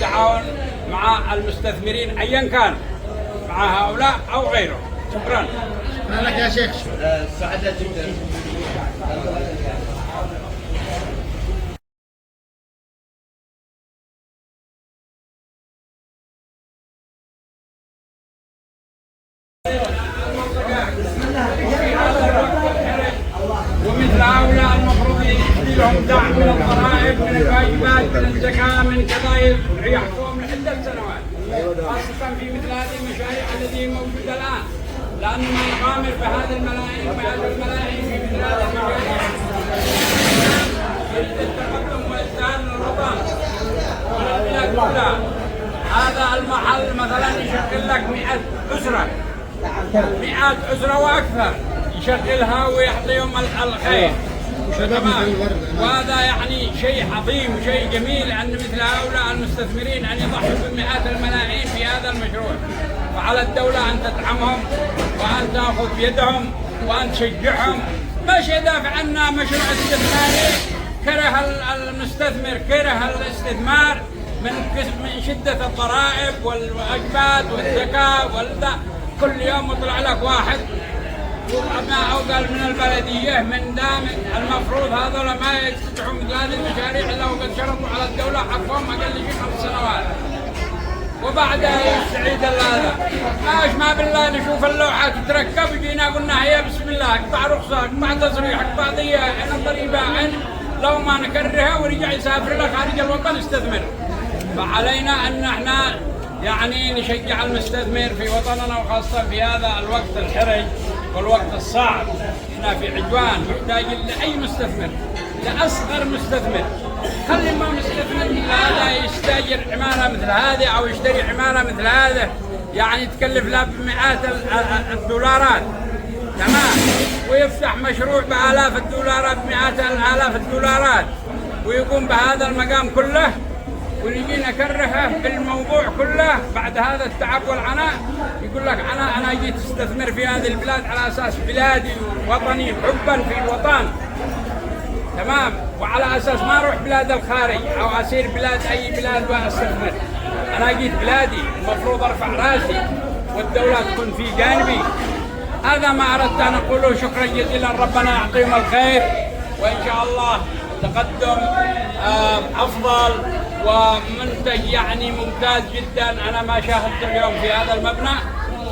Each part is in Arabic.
بالتعاون مع المستثمرين أيا كان، مع هؤلاء أو غيرهم. شكرا. شكرا لك يا شيخ. سعداء جدا. ومثل هؤلاء المفروض يجي لهم دعم من الضرائب، من الواجبات، من الزكاة، من قضايا يحكمهم لعدة سنوات، خاصة في مثل هذه المشاريع التي موجودة الآن، لأن ما يغامر بهذه الملايين وبهذه الملايين في مثل هذه المشاريع يريد التقدم والازدهار للوطن وللبلاد كلها. هذا المحل مثلا يشغل لك 100 أسرة، 100 أسرة وأكثر يشغلها ويعطيهم الخير. تمام. وهذا يعني شيء عظيم وشيء جميل أن مثل هؤلاء المستثمرين أن يضحوا بمئات الملايين في هذا المشروع، فعلى الدولة أن تدعمهم وأن تأخذ بيدهم وأن تشجعهم. مش يدافع عنا مشروع استثماري كره المستثمر، كره الاستثمار من شدة الضرائب والواجبات والزكاة كل يوم يطلع لك واحد ما أقل من البلدية من دام المفروض هذول ما يفتحوا مثل هذه المشاريع إلا وقد شرطوا على الدولة حقهم أقل شيء 5 سنوات، وبعدها يستعيد هذا. ما بالله نشوف اللوحة تتركب وجينا قلنا هيا بسم الله اقطع رخصة، اقطع تصريح، اقطع ضياء، ضريبة، لو ما نكرهها ورجع يسافر له خارج الوطن يستثمر. فعلينا أن احنا يعني نشجع المستثمر في وطننا، وخاصة في هذا الوقت الحرج والوقت الصعب. احنا في عدوان محتاجين لأي مستثمر، لأصغر مستثمر. خلي ما مستثمر هذا يستاجر عمارة مثل هذه أو يشتري عمارة مثل هذه، يعني تكلف له بمئات الدولارات، تمام، ويفتح مشروع بآلاف الدولارات، بمئات آلاف الدولارات، ويقوم بهذا المقام كله، ونجي نكرهه بالموضوع كله بعد هذا التعب والعناء. يقول لك أنا جيت استثمر في هذه البلاد على أساس بلادي ووطني، حبا في الوطن، تمام، وعلى أساس ما أروح بلاد الخارج أو أسير بلاد أي بلاد وأستثمر. أنا جيت بلادي المفروض أرفع راسي والدولة تكون في جانبي. هذا ما أردت أن أقوله. شكرا جزيلا، ربنا يعطيهم الخير، وإن شاء الله تقدم أفضل ومنتج يعني ممتاز جدا. أنا ما شاهدت اليوم في هذا المبنى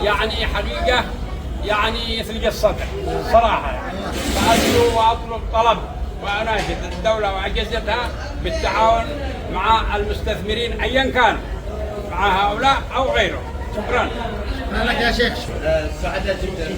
يعني حقيقة يعني يثلج الصدر صراحة. يعني فأرجو وأطلب طلب وأناشد الدولة وأجهزتها بالتعاون مع المستثمرين أيا كان، مع هؤلاء أو غيرهم. شكرا. شكرا لك يا شيخ. سعداء جدا.